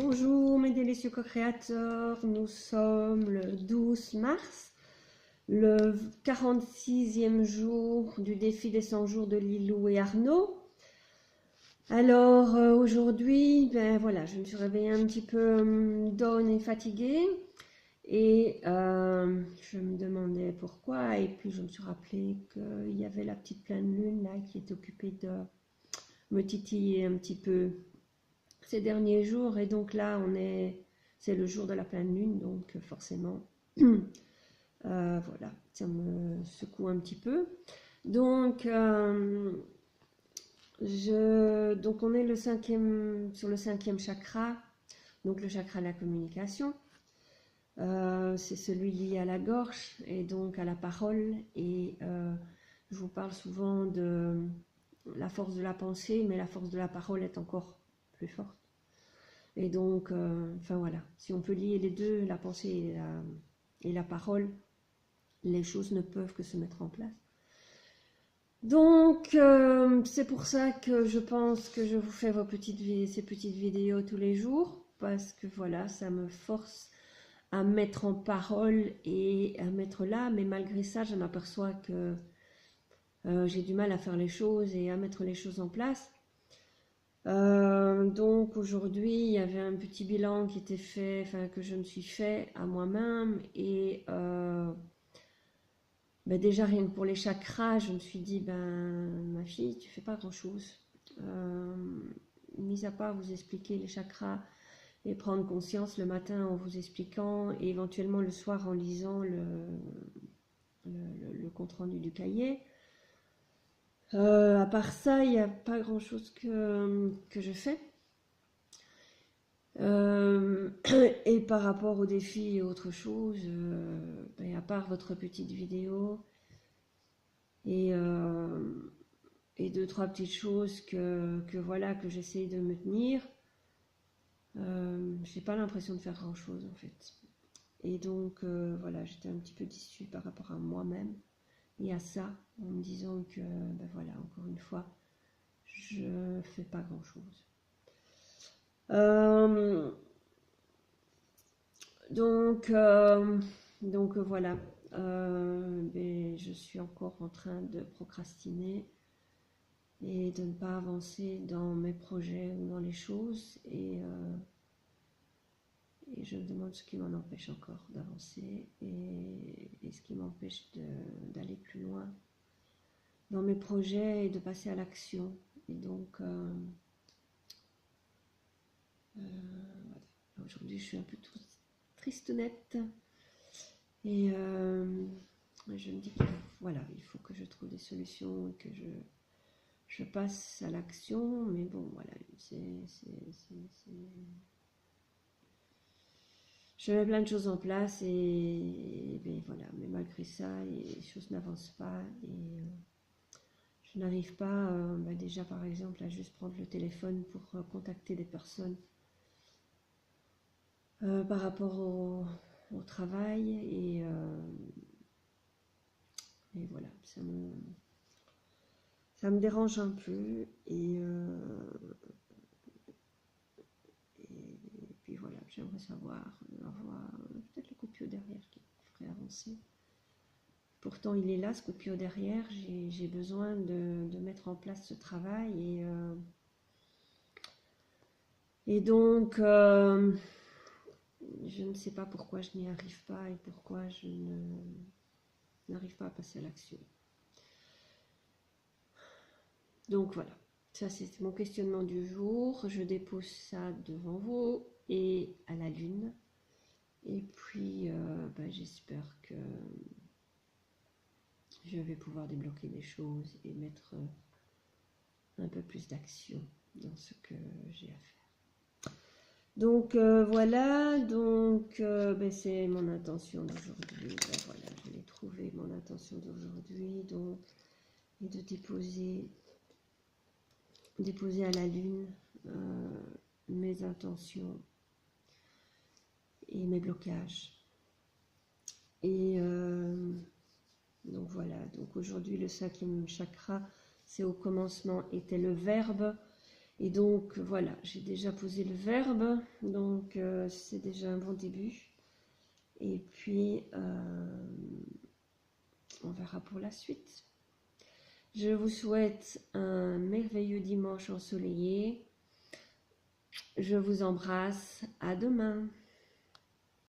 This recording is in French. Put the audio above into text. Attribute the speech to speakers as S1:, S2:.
S1: Bonjour mes délicieux co-créateurs, nous sommes le 12 mars, le 46e jour du défi des 100 jours de Lilou et Arnaud. Alors aujourd'hui, ben voilà, je me suis réveillée un petit peu down et fatiguée et je me demandais pourquoi, et puis je me suis rappelé qu'il y avait la petite pleine lune là qui est occupée de me titiller un petit peu ces derniers jours, et donc là c'est le jour de la pleine lune, donc forcément voilà, ça me secoue un petit peu. Donc donc on est sur le 5e chakra, donc le chakra de la communication. C'est celui lié à la gorge et donc à la parole, et je vous parle souvent de la force de la pensée, mais la force de la parole est encore plus forte. Et donc, enfin voilà, si on peut lier les deux, la pensée et la parole, les choses ne peuvent que se mettre en place. Donc, c'est pour ça que je pense que je vous fais ces petites vidéos tous les jours, parce que voilà, ça me force à mettre en parole et à mettre là, mais malgré ça, je m'aperçois que j'ai du mal à faire les choses et à mettre les choses en place. Donc aujourd'hui, il y avait un petit bilan qui était fait, enfin que je me suis fait à moi-même, et ben déjà rien que pour les chakras, je me suis dit, ben ma fille, tu fais pas grand-chose, mis à part vous expliquer les chakras et prendre conscience le matin en vous expliquant, et éventuellement le soir en lisant le compte-rendu du cahier. À part ça, il n'y a pas grand-chose que je fais. Et par rapport au défi et autre chose, ben, à part votre petite vidéo et deux, trois petites choses que voilà, que j'essaye de me tenir, j'ai pas l'impression de faire grand chose en fait. Et donc voilà, j'étais un petit peu déçue par rapport à moi-même et à ça, en me disant que ben voilà, encore une fois, je fais pas grand chose. Donc voilà, ben, je suis encore en train de procrastiner et de ne pas avancer dans mes projets ou dans les choses, et je me demande ce qui m'en empêche encore d'avancer, et ce qui m'empêche d'aller plus loin dans mes projets et de passer à l'action. Et donc voilà. Aujourd'hui je suis un peu tristonnette, et je me dis que voilà, il faut que je trouve des solutions et que je passe à l'action, mais bon voilà, je mets plein de choses en place, et ben, voilà, mais malgré ça, les choses n'avancent pas, et je n'arrive pas, ben déjà par exemple, à juste prendre le téléphone pour contacter des personnes par rapport au travail, et voilà, ça me dérange un peu, et puis voilà, j'aimerais avoir peut-être le coup de pied derrière qui ferait avancer. Pourtant il est là, ce coup de pied derrière, j'ai besoin de mettre en place ce travail, et donc je ne sais pas pourquoi je n'y arrive pas et pourquoi je n'arrive pas à passer à l'action. Donc voilà, ça c'est mon questionnement du jour. Je dépose ça devant vous et à la lune, et puis ben, j'espère que je vais pouvoir débloquer des choses et mettre un peu plus d'action dans ce que j'ai à faire. Donc voilà, donc ben, c'est mon intention d'aujourd'hui. Ben, voilà, je l'ai trouvé, mon intention d'aujourd'hui, donc, et de déposer à la lune mes intentions et mes blocages. Et donc voilà, donc aujourd'hui le 5e chakra, c'est au commencement était le verbe, Et donc voilà, j'ai déjà posé le verbe, donc c'est déjà un bon début. Et puis on verra pour la suite. Je vous souhaite un merveilleux dimanche ensoleillé. Je vous embrasse. À demain.